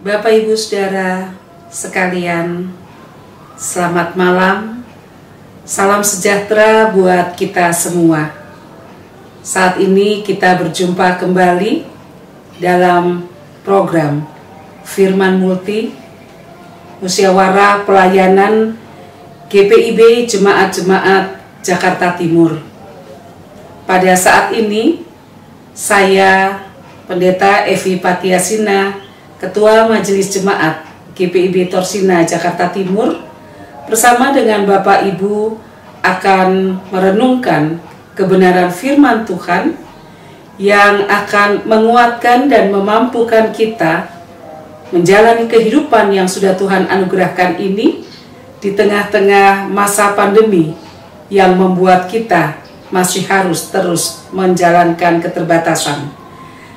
Bapak Ibu Saudara sekalian, selamat malam. Salam sejahtera buat kita semua. Saat ini kita berjumpa kembali dalam program Firman Multi, musyawarah pelayanan GPIB Jemaat-Jemaat Jakarta Timur. Pada saat ini saya Pendeta Evi Patiasina, Ketua Majelis Jemaat GPIB Torsina Jakarta Timur, bersama dengan Bapak Ibu akan merenungkan kebenaran firman Tuhan yang akan menguatkan dan memampukan kita menjalani kehidupan yang sudah Tuhan anugerahkan ini di tengah-tengah masa pandemi yang membuat kita masih harus terus menjalankan keterbatasan.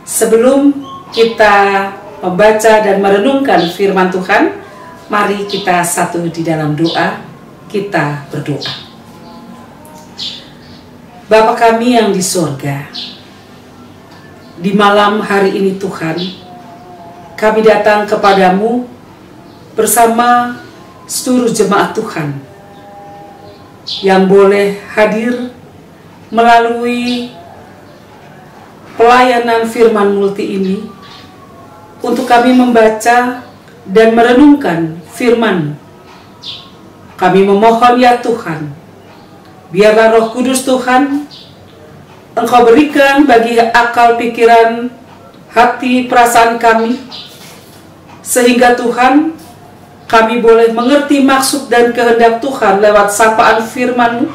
Sebelum kita membaca dan merenungkan firman Tuhan, mari kita satu di dalam doa. Kita berdoa. Bapa kami yang di sorga, di malam hari ini Tuhan, kami datang kepadamu bersama seluruh jemaat Tuhan yang boleh hadir melalui pelayanan firman multi ini, untuk kami membaca dan merenungkan firman. Kami memohon ya Tuhan, biarlah Roh Kudus Tuhan Engkau berikan bagi akal pikiran, hati, perasaan kami, sehingga Tuhan kami boleh mengerti maksud dan kehendak Tuhan lewat sapaan firman-Mu.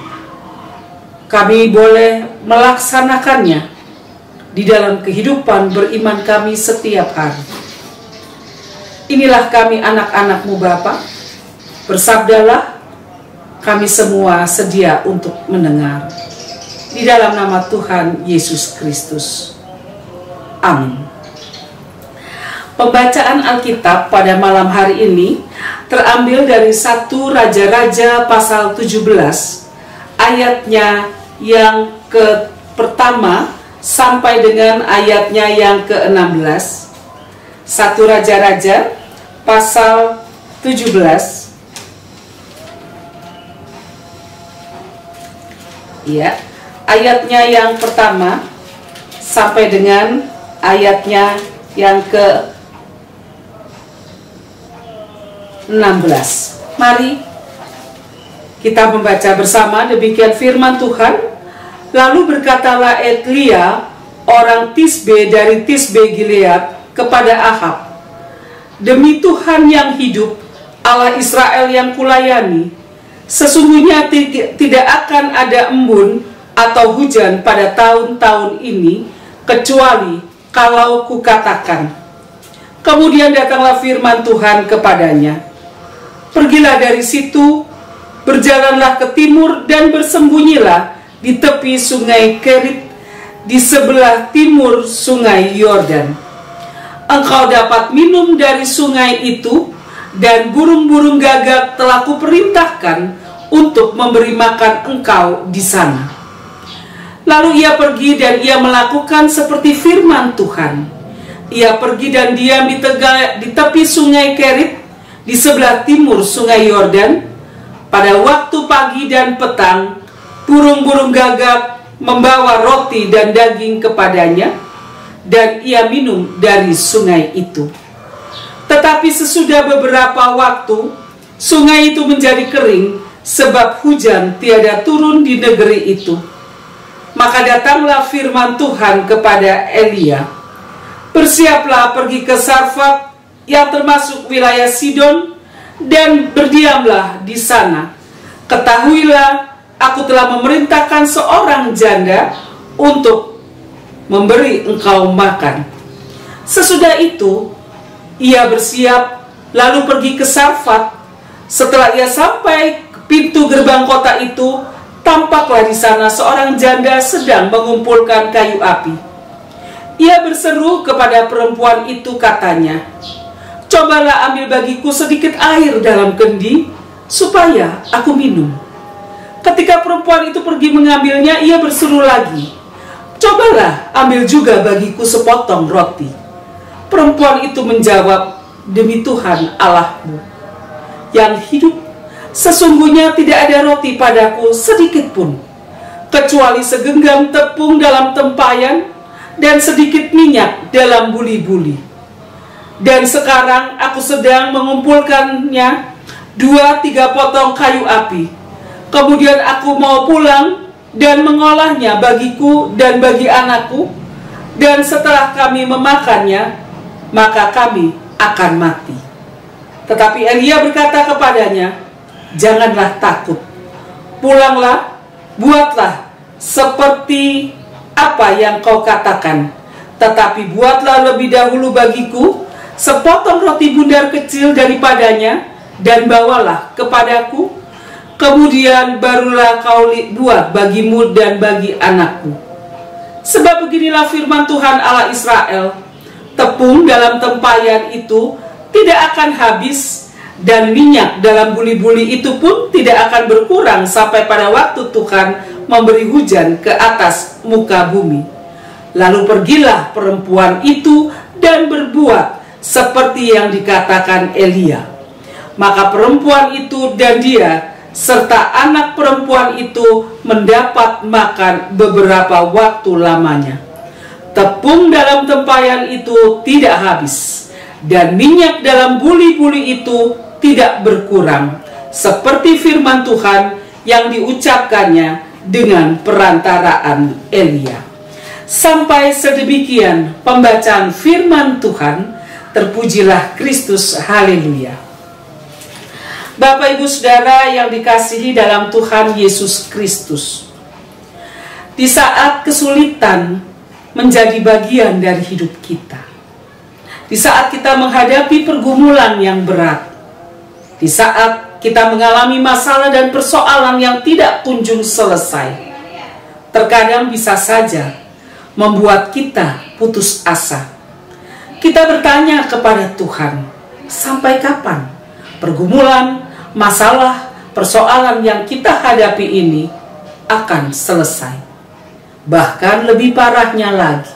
Kami boleh melaksanakannya di dalam kehidupan beriman kami setiap hari. Inilah kami anak-anak-Mu Bapa, bersabdalah, kami semua sedia untuk mendengar. Di dalam nama Tuhan Yesus Kristus. Amin. Pembacaan Alkitab pada malam hari ini terambil dari 1 Raja-Raja pasal 17, ayatnya yang pertama sampai dengan ayatnya yang ke-16. 1 Raja-Raja pasal 17 ya, ayatnya yang pertama sampai dengan ayatnya yang ke-16. Mari kita membaca bersama demikian firman Tuhan. Lalu berkatalah Elia, orang Tisbe dari Tisbe Gilead, kepada Ahab, demi Tuhan yang hidup, Allah Israel yang kulayani, sesungguhnya tidak akan ada embun atau hujan pada tahun-tahun ini, kecuali kalau kukatakan. Kemudian datanglah firman Tuhan kepadanya, pergilah dari situ, berjalanlah ke timur dan bersembunyilah di tepi sungai Kerit, di sebelah timur sungai Yordan. Engkau dapat minum dari sungai itu, dan burung-burung gagak telah kuperintahkan untuk memberi makan engkau di sana. Lalu ia pergi dan ia melakukan seperti firman Tuhan. Ia pergi dan diam di tepi sungai Kerit, di sebelah timur sungai Yordan. Pada waktu pagi dan petang, burung-burung gagak membawa roti dan daging kepadanya, dan ia minum dari sungai itu. Tetapi sesudah beberapa waktu, sungai itu menjadi kering, sebab hujan tiada turun di negeri itu. Maka datanglah firman Tuhan kepada Elia, bersiaplah pergi ke Sarfat yang termasuk wilayah Sidon, dan berdiamlah di sana. Ketahuilah, aku telah memerintahkan seorang janda untuk memberi engkau makan. Sesudah itu, ia bersiap lalu pergi ke Sarfat. Setelah ia sampai ke pintu gerbang kota itu, tampaklah di sana seorang janda sedang mengumpulkan kayu api. Ia berseru kepada perempuan itu, katanya, cobalah ambil bagiku sedikit air dalam kendi, supaya aku minum. Ketika perempuan itu pergi mengambilnya, ia berseru lagi, cobalah ambil juga bagiku sepotong roti. Perempuan itu menjawab, demi Tuhan Allahmu yang hidup, sesungguhnya tidak ada roti padaku sedikit pun, kecuali segenggam tepung dalam tempayan dan sedikit minyak dalam buli-buli. Dan sekarang aku sedang mengumpulkannya 2-3 potong kayu api. Kemudian aku mau pulang dan mengolahnya bagiku dan bagi anakku, dan setelah kami memakannya, maka kami akan mati. Tetapi Elia berkata kepadanya, janganlah takut, pulanglah, buatlah seperti apa yang kau katakan, tetapi buatlah lebih dahulu bagiku sepotong roti bundar kecil daripadanya, dan bawalah kepadaku, kemudian barulah kau buat bagimu dan bagi anakku. Sebab beginilah firman Tuhan Allah Israel, tepung dalam tempayan itu tidak akan habis, dan minyak dalam buli-buli itu pun tidak akan berkurang sampai pada waktu Tuhan memberi hujan ke atas muka bumi. Lalu pergilah perempuan itu dan berbuat seperti yang dikatakan Elia. Maka perempuan itu dan dia serta anak perempuan itu mendapat makan beberapa waktu lamanya. Tepung dalam tempayan itu tidak habis, dan minyak dalam buli-buli itu tidak berkurang, seperti firman Tuhan yang diucapkannya dengan perantaraan Elia. Sampai sedemikian pembacaan firman Tuhan. Terpujilah Kristus, haleluya. Bapak Ibu Saudara yang dikasihi dalam Tuhan Yesus Kristus, di saat kesulitan menjadi bagian dari hidup kita, di saat kita menghadapi pergumulan yang berat, di saat kita mengalami masalah dan persoalan yang tidak kunjung selesai, terkadang bisa saja membuat kita putus asa. Kita bertanya kepada Tuhan, sampai kapan pergumulan, masalah, persoalan yang kita hadapi ini akan selesai? Bahkan lebih parahnya lagi,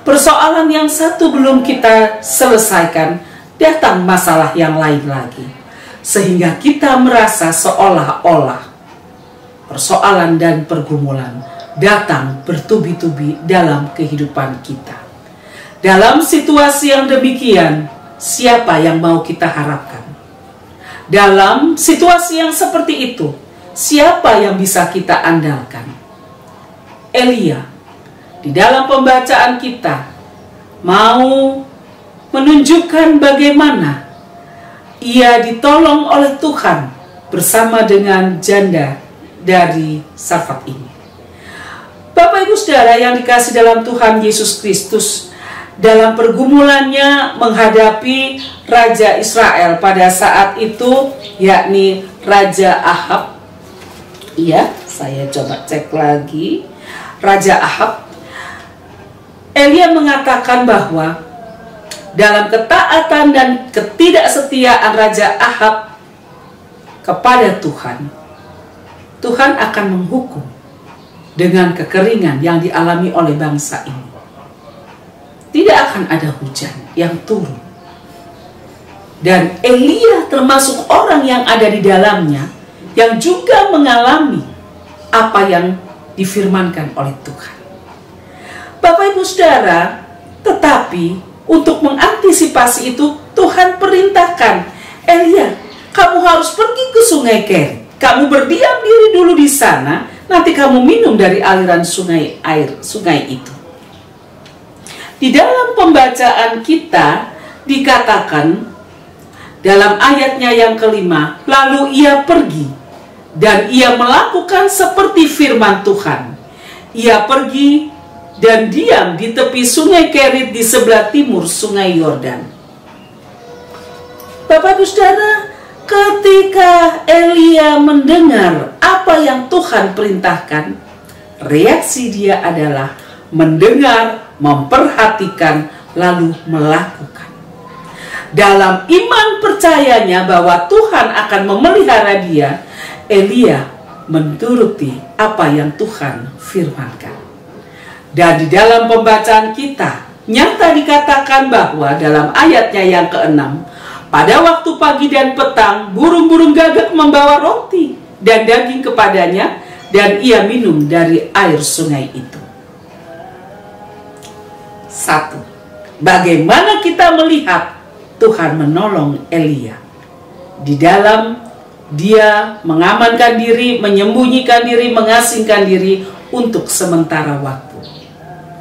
persoalan yang satu belum kita selesaikan, datang masalah yang lain lagi, sehingga kita merasa seolah-olah persoalan dan pergumulan datang bertubi-tubi dalam kehidupan kita. Dalam situasi yang demikian, siapa yang mau kita harapkan? Dalam situasi yang seperti itu, siapa yang bisa kita andalkan? Elia, di dalam pembacaan kita, mau menunjukkan bagaimana ia ditolong oleh Tuhan bersama dengan janda dari Sarfat ini. Bapak Ibu Saudara yang dikasih dalam Tuhan Yesus Kristus, dalam pergumulannya menghadapi Raja Israel pada saat itu, yakni Raja Ahab. Iya, saya coba cek lagi. Raja Ahab. Elia mengatakan bahwa dalam ketaatan dan ketidaksetiaan Raja Ahab kepada Tuhan, Tuhan akan menghukum dengan kekeringan yang dialami oleh bangsa ini. Tidak akan ada hujan yang turun. Dan Elia termasuk orang yang ada di dalamnya, yang juga mengalami apa yang difirmankan oleh Tuhan. Bapak Ibu Saudara, tetapi untuk mengantisipasi itu, Tuhan perintahkan, Elia, kamu harus pergi ke sungai Kerit. Kamu berdiam diri dulu di sana, nanti kamu minum dari aliran sungai itu. Di dalam pembacaan kita dikatakan dalam ayatnya yang kelima, lalu ia pergi dan ia melakukan seperti firman Tuhan. Ia pergi dan diam di tepi sungai Kerit di sebelah timur sungai Yordan. Bapak Ibu Saudara, ketika Elia mendengar apa yang Tuhan perintahkan, reaksi dia adalah mendengar, memperhatikan, lalu melakukan. Dalam iman percayanya bahwa Tuhan akan memelihara dia, Elia menuruti apa yang Tuhan firmankan. Dan di dalam pembacaan kita, nyata dikatakan bahwa dalam ayatnya yang ke-6, pada waktu pagi dan petang, burung-burung gagak membawa roti dan daging kepadanya, dan ia minum dari air sungai itu. 1. Bagaimana kita melihat Tuhan menolong Elia? Di dalam dia mengamankan diri, menyembunyikan diri, mengasingkan diri untuk sementara waktu.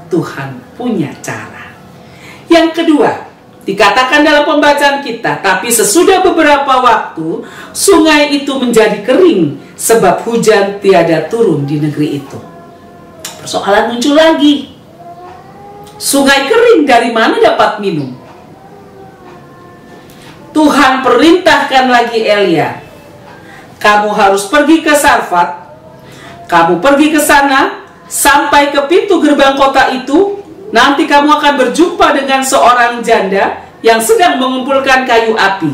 Tuhan punya cara. Yang kedua, dikatakan dalam pembacaan kita, tapi sesudah beberapa waktu, sungai itu menjadi kering, sebab hujan tiada turun di negeri itu. Persoalan muncul lagi. Sungai kering, dari mana dapat minum? Tuhan perintahkan lagi Elia, kamu harus pergi ke Sarfat, kamu pergi ke sana, sampai ke pintu gerbang kota itu, nanti kamu akan berjumpa dengan seorang janda yang sedang mengumpulkan kayu api.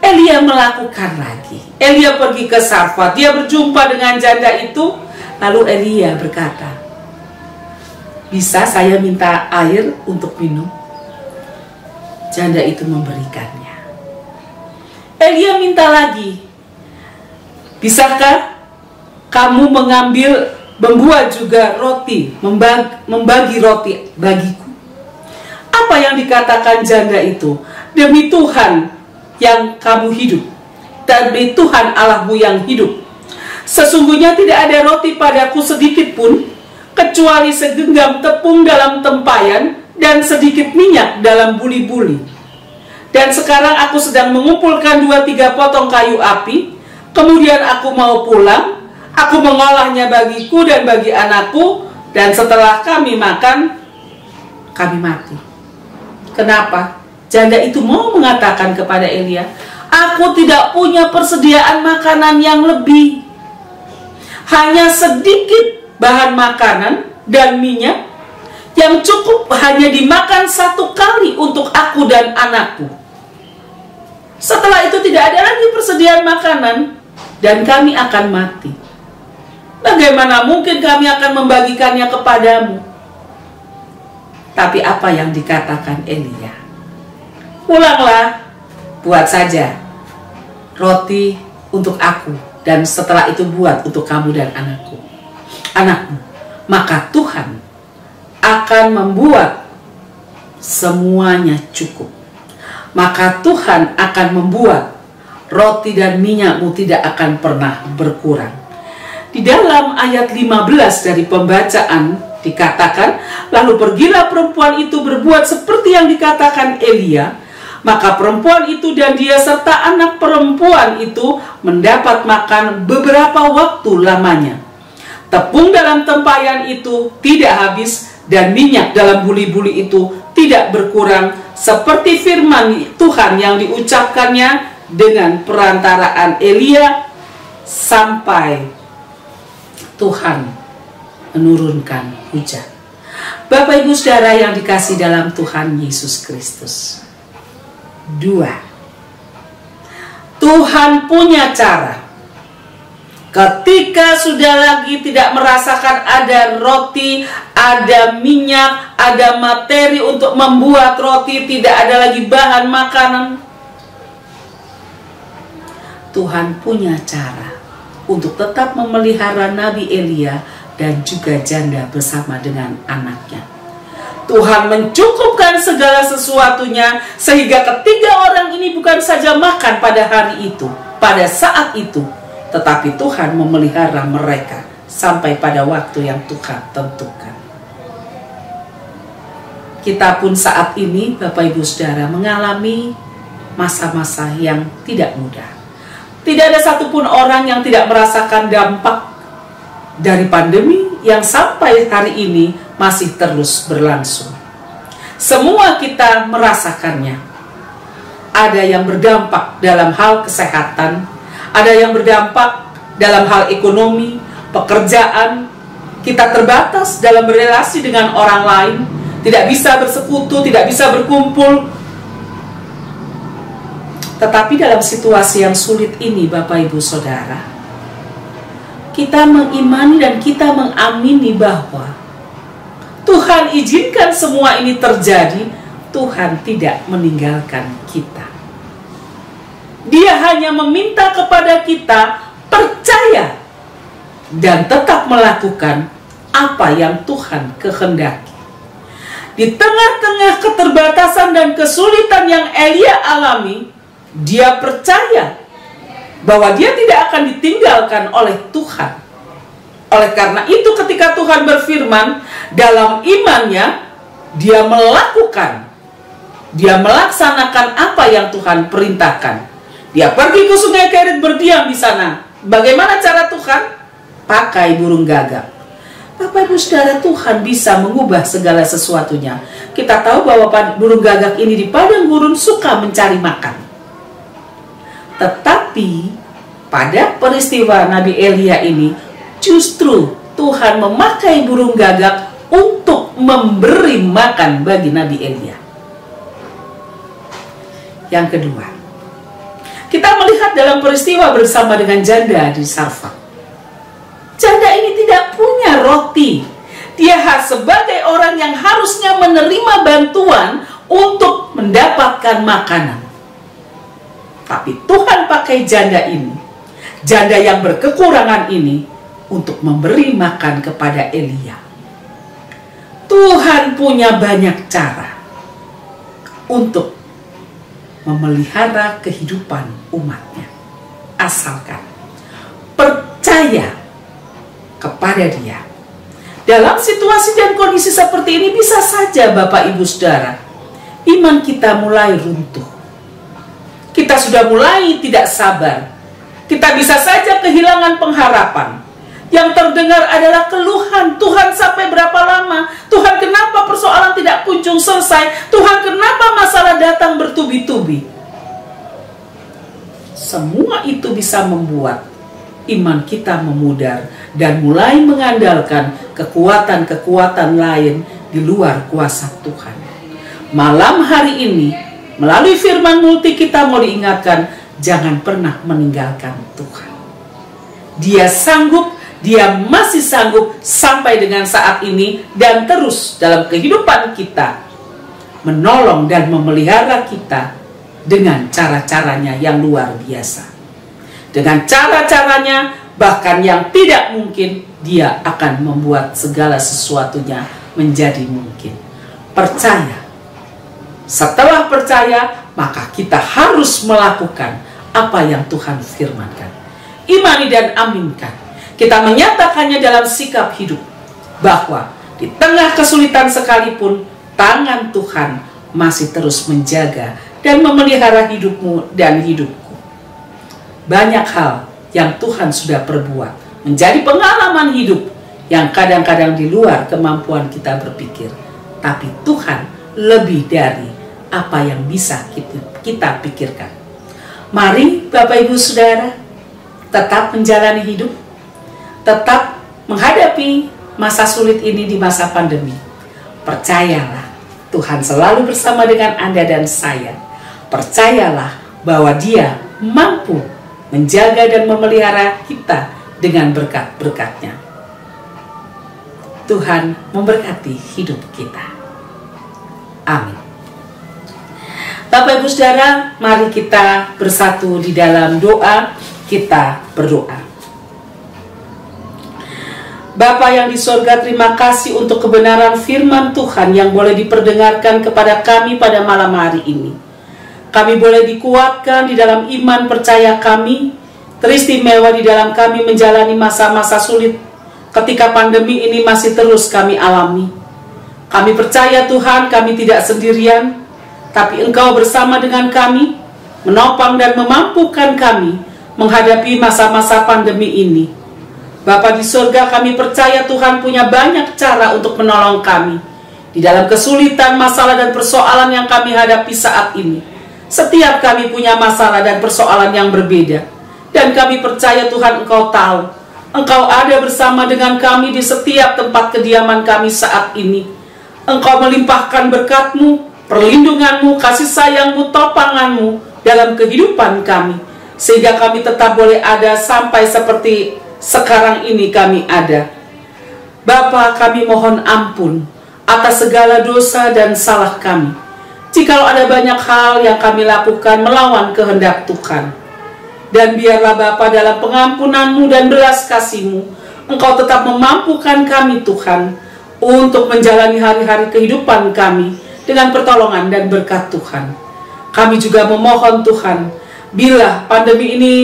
Elia melakukan lagi. Elia pergi ke Sarfat, dia berjumpa dengan janda itu, lalu Elia berkata, bisa saya minta air untuk minum? Janda itu memberikannya. Elia minta lagi, bisakah kamu membuat juga roti, membagi roti bagiku? Apa yang dikatakan janda itu? Demi Tuhan yang kamu hidup, demi Tuhan Allahmu yang hidup, sesungguhnya tidak ada roti padaku sedikit pun, kecuali segenggam tepung dalam tempayan dan sedikit minyak dalam buli-buli. Dan sekarang aku sedang mengumpulkan 2-3 potong kayu api, kemudian aku mau pulang, aku mengolahnya bagiku dan bagi anakku, dan setelah kami makan, kami mati. Kenapa? Janda itu mau mengatakan kepada Elia, aku tidak punya persediaan makanan yang lebih. Hanya sedikit bahan makanan dan minyak yang cukup hanya dimakan 1 kali untuk aku dan anakku. Setelah itu tidak ada lagi persediaan makanan dan kami akan mati. Bagaimana mungkin kami akan membagikannya kepadamu? Tapi apa yang dikatakan Elia? Pulanglah, buat saja roti untuk aku, dan setelah itu buat untuk kamu dan anakmu. Maka Tuhan akan membuat semuanya cukup. Maka Tuhan akan membuat roti dan minyakmu tidak akan pernah berkurang. Di dalam ayat 15 dari pembacaan dikatakan, lalu pergilah perempuan itu berbuat seperti yang dikatakan Elia. Maka perempuan itu dan dia serta anak perempuan itu mendapat makan beberapa waktu lamanya. Tepung dalam tempayan itu tidak habis, dan minyak dalam buli-buli itu tidak berkurang, seperti firman Tuhan yang diucapkannya dengan perantaraan Elia, sampai Tuhan menurunkan hujan. Bapak Ibu Saudara yang dikasih dalam Tuhan Yesus Kristus. 2. Tuhan punya cara. Ketika sudah lagi tidak merasakan ada roti, ada minyak, ada materi untuk membuat roti, tidak ada lagi bahan makanan, Tuhan punya cara untuk tetap memelihara Nabi Elia dan juga janda bersama dengan anaknya. Tuhan mencukupkan segala sesuatunya, sehingga ketiga orang ini bukan saja makan pada hari itu, pada saat itu, tetapi Tuhan memelihara mereka sampai pada waktu yang Tuhan tentukan. Kita pun saat ini, Bapak Ibu Saudara, mengalami masa-masa yang tidak mudah. Tidak ada satupun orang yang tidak merasakan dampak dari pandemi yang sampai hari ini masih terus berlangsung. Semua kita merasakannya. Ada yang berdampak dalam hal kesehatan, ada yang berdampak dalam hal ekonomi, pekerjaan. Kita terbatas dalam berrelasi dengan orang lain, tidak bisa bersekutu, tidak bisa berkumpul. Tetapi dalam situasi yang sulit ini, Bapak Ibu Saudara, kita mengimani dan kita mengamini bahwa Tuhan izinkan semua ini terjadi, Tuhan tidak meninggalkan kita. Dia hanya meminta kepada kita percaya dan tetap melakukan apa yang Tuhan kehendaki. Di tengah-tengah keterbatasan dan kesulitan yang Elia alami, dia percaya bahwa dia tidak akan ditinggalkan oleh Tuhan. Oleh karena itu, ketika Tuhan berfirman, dalam imannya dia melaksanakan apa yang Tuhan perintahkan. Dia pergi ke Sungai Kerit, berdiam di sana. Bagaimana cara Tuhan? Pakai burung gagak. Bapak Ibu Saudara, Tuhan bisa mengubah segala sesuatunya. Kita tahu bahwa burung gagak ini di padang gurun suka mencari makan. Tetapi pada peristiwa Nabi Elia ini, justru Tuhan memakai burung gagak untuk memberi makan bagi Nabi Elia. Yang kedua, kita melihat dalam peristiwa bersama dengan janda di Sarfat. Janda ini tidak punya roti. Dia sebagai orang yang harusnya menerima bantuan untuk mendapatkan makanan. Tapi Tuhan pakai janda ini, janda yang berkekurangan ini, untuk memberi makan kepada Elia. Tuhan punya banyak cara untuk memelihara kehidupan umatnya, asalkan percaya kepada Dia. Dalam situasi dan kondisi seperti ini, bisa saja Bapak Ibu Saudara, iman kita mulai runtuh. Kita sudah mulai tidak sabar. Kita bisa saja kehilangan pengharapan. Yang terdengar adalah keluhan, Tuhan sampai berapa lama? Tuhan, kenapa persoalan tidak kunjung selesai? Tuhan, kenapa masalah datang bertubi-tubi? Semua itu bisa membuat iman kita memudar dan mulai mengandalkan kekuatan-kekuatan lain di luar kuasa Tuhan. Malam hari ini, melalui firman multi, kita mau diingatkan, jangan pernah meninggalkan Tuhan. Dia sanggup, Dia masih sanggup sampai dengan saat ini dan terus dalam kehidupan kita menolong dan memelihara kita dengan cara-caranya yang luar biasa. Dengan cara-caranya bahkan yang tidak mungkin, Dia akan membuat segala sesuatunya menjadi mungkin. Percaya. Setelah percaya, maka kita harus melakukan apa yang Tuhan firmankan. Imani dan aminkan. Kita menyatakannya dalam sikap hidup, bahwa di tengah kesulitan sekalipun, tangan Tuhan masih terus menjaga dan memelihara hidupmu dan hidupku. Banyak hal yang Tuhan sudah perbuat, menjadi pengalaman hidup yang kadang-kadang di luar kemampuan kita berpikir. Tapi Tuhan lebih dari apa yang bisa kita pikirkan. Mari Bapak Ibu Saudara, tetap menjalani hidup, tetap menghadapi masa sulit ini di masa pandemi. Percayalah, Tuhan selalu bersama dengan Anda dan saya. Percayalah bahwa Dia mampu menjaga dan memelihara kita dengan berkat-berkat-Nya. Tuhan memberkati hidup kita. Amin. Bapak Ibu Saudara, mari kita bersatu di dalam doa. Kita berdoa. Bapa yang di sorga, terima kasih untuk kebenaran firman Tuhan yang boleh diperdengarkan kepada kami pada malam hari ini. Kami boleh dikuatkan di dalam iman percaya kami, teristimewa di dalam kami menjalani masa-masa sulit ketika pandemi ini masih terus kami alami. Kami percaya Tuhan, kami tidak sendirian, tapi Engkau bersama dengan kami, menopang dan memampukan kami menghadapi masa-masa pandemi ini. Bapa di surga, kami percaya Tuhan punya banyak cara untuk menolong kami di dalam kesulitan, masalah dan persoalan yang kami hadapi saat ini. Setiap kami punya masalah dan persoalan yang berbeda, dan kami percaya Tuhan Engkau tahu. Engkau ada bersama dengan kami di setiap tempat kediaman kami saat ini. Engkau melimpahkan berkat-Mu, perlindungan-Mu, kasih sayang-Mu, topangan-Mu dalam kehidupan kami, sehingga kami tetap boleh ada sampai seperti sekarang ini kami ada. Bapa, kami mohon ampun atas segala dosa dan salah kami. Jikalau ada banyak hal yang kami lakukan melawan kehendak Tuhan. Dan biarlah Bapa dalam pengampunan-Mu dan belas kasih-Mu, Engkau tetap memampukan kami Tuhan, untuk menjalani hari-hari kehidupan kami dengan pertolongan dan berkat Tuhan. Kami juga memohon Tuhan, bila pandemi ini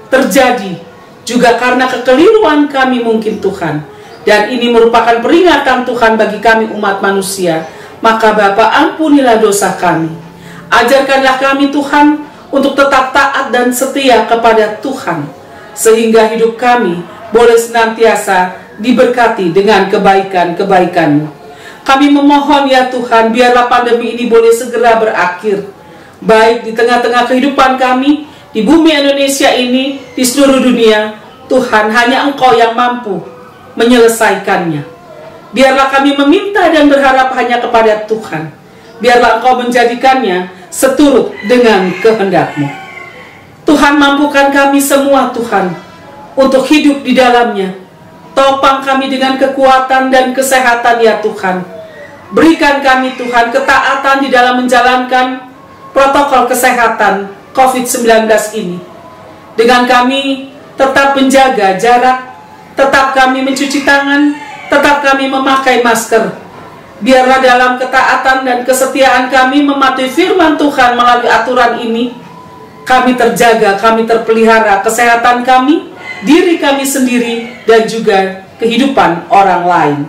terjadi, juga karena kekeliruan kami mungkin Tuhan, dan ini merupakan peringatan Tuhan bagi kami umat manusia, maka Bapa ampunilah dosa kami. Ajarkanlah kami Tuhan untuk tetap taat dan setia kepada Tuhan, sehingga hidup kami boleh senantiasa diberkati dengan kebaikan-kebaikan-Mu. Kami memohon ya Tuhan, biarlah pandemi ini boleh segera berakhir, baik di tengah-tengah kehidupan kami, di bumi Indonesia ini, di seluruh dunia. Tuhan, hanya Engkau yang mampu menyelesaikannya. Biarlah kami meminta dan berharap hanya kepada Tuhan. Biarlah Engkau menjadikannya seturut dengan kehendak-Mu. Tuhan, mampukan kami semua Tuhan, untuk hidup di dalamnya. Topang kami dengan kekuatan dan kesehatan ya Tuhan. Berikan kami Tuhan ketaatan di dalam menjalankan protokol kesehatan COVID-19 ini. Dengan kami tetap menjaga jarak, tetap kami mencuci tangan, tetap kami memakai masker. Biarlah dalam ketaatan dan kesetiaan kami mematuhi firman Tuhan melalui aturan ini, kami terjaga, kami terpelihara kesehatan kami, diri kami sendiri, dan juga kehidupan orang lain.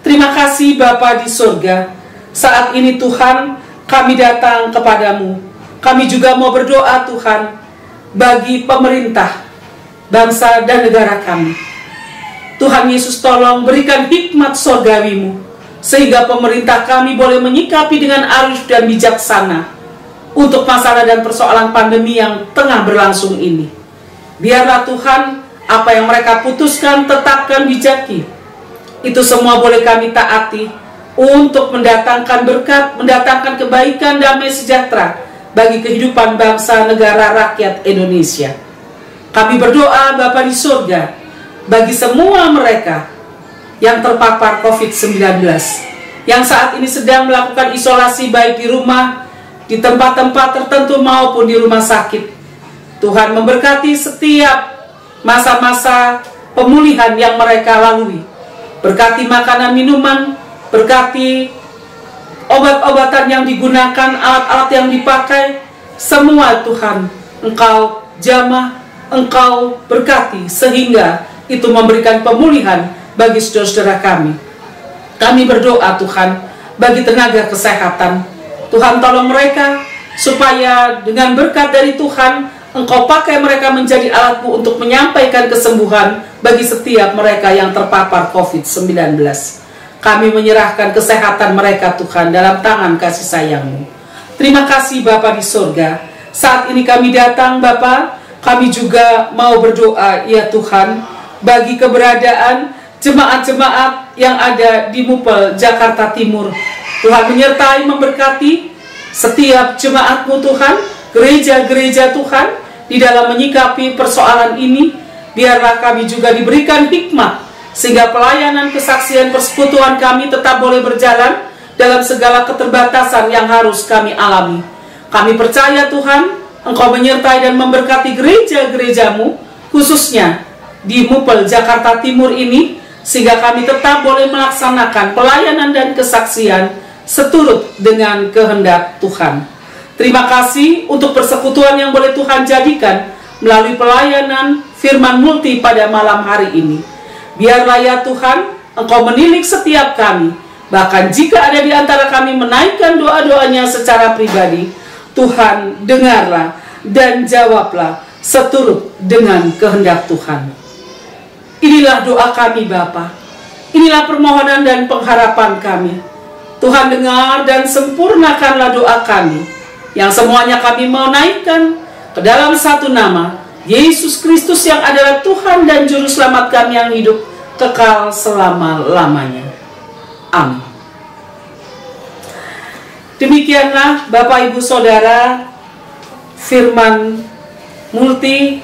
Terima kasih Bapa di surga. Saat ini Tuhan, kami datang kepadamu. Kami juga mau berdoa Tuhan, bagi pemerintah, bangsa dan negara kami. Tuhan Yesus, tolong berikan hikmat surgawi-Mu, sehingga pemerintah kami boleh menyikapi dengan arif dan bijaksana untuk masalah dan persoalan pandemi yang tengah berlangsung ini. Biarlah Tuhan, apa yang mereka putuskan tetapkan bijaki. Itu semua boleh kami taati untuk mendatangkan berkat, mendatangkan kebaikan, damai sejahtera bagi kehidupan bangsa, negara, rakyat Indonesia. Kami berdoa Bapa di surga, bagi semua mereka yang terpapar COVID-19, yang saat ini sedang melakukan isolasi baik di rumah, di tempat-tempat tertentu maupun di rumah sakit. Tuhan memberkati setiap masa-masa pemulihan yang mereka lalui. Berkati makanan minuman, berkati obat-obatan yang digunakan, alat-alat yang dipakai, semua Tuhan Engkau jamah, Engkau berkati, sehingga itu memberikan pemulihan bagi saudara-saudara kami. Kami berdoa Tuhan, bagi tenaga kesehatan, Tuhan tolong mereka, supaya dengan berkat dari Tuhan, Engkau pakai mereka menjadi alat-Mu untuk menyampaikan kesembuhan bagi setiap mereka yang terpapar COVID-19. Kami menyerahkan kesehatan mereka Tuhan dalam tangan kasih sayang-Mu. Terima kasih Bapa di surga. Saat ini kami datang Bapa, kami juga mau berdoa ya Tuhan, bagi keberadaan jemaat-jemaat yang ada di Mupel, Jakarta Timur. Tuhan menyertai, memberkati setiap jemaat-Mu Tuhan, gereja-gereja Tuhan, di dalam menyikapi persoalan ini. Biarlah kami juga diberikan hikmat, sehingga pelayanan, kesaksian, persekutuan kami tetap boleh berjalan dalam segala keterbatasan yang harus kami alami. Kami percaya Tuhan, Engkau menyertai dan memberkati gereja-gereja-Mu, khususnya di Mupel, Jakarta Timur ini, sehingga kami tetap boleh melaksanakan pelayanan dan kesaksian seturut dengan kehendak Tuhan. Terima kasih untuk persekutuan yang boleh Tuhan jadikan melalui pelayanan firman multi pada malam hari ini. Biarlah ya Tuhan, Engkau menilik setiap kami. Bahkan jika ada di antara kami menaikkan doa-doanya secara pribadi, Tuhan dengarlah dan jawablah seturut dengan kehendak Tuhan. Inilah doa kami Bapa. Inilah permohonan dan pengharapan kami. Tuhan dengar dan sempurnakanlah doa kami, yang semuanya kami mau naikkan ke dalam satu nama, Yesus Kristus yang adalah Tuhan dan Juru Selamat kami yang hidup kekal selama-lamanya. Amin. Demikianlah Bapak Ibu Saudara, firman multi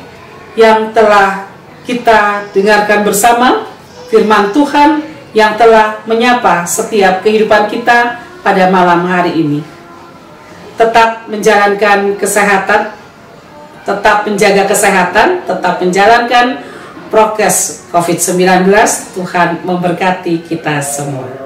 yang telah kita dengarkan bersama, firman Tuhan yang telah menyapa setiap kehidupan kita pada malam hari ini. Tetap menjalankan kesehatan, tetap menjaga kesehatan, tetap menjalankan prokes COVID-19. Tuhan memberkati kita semua.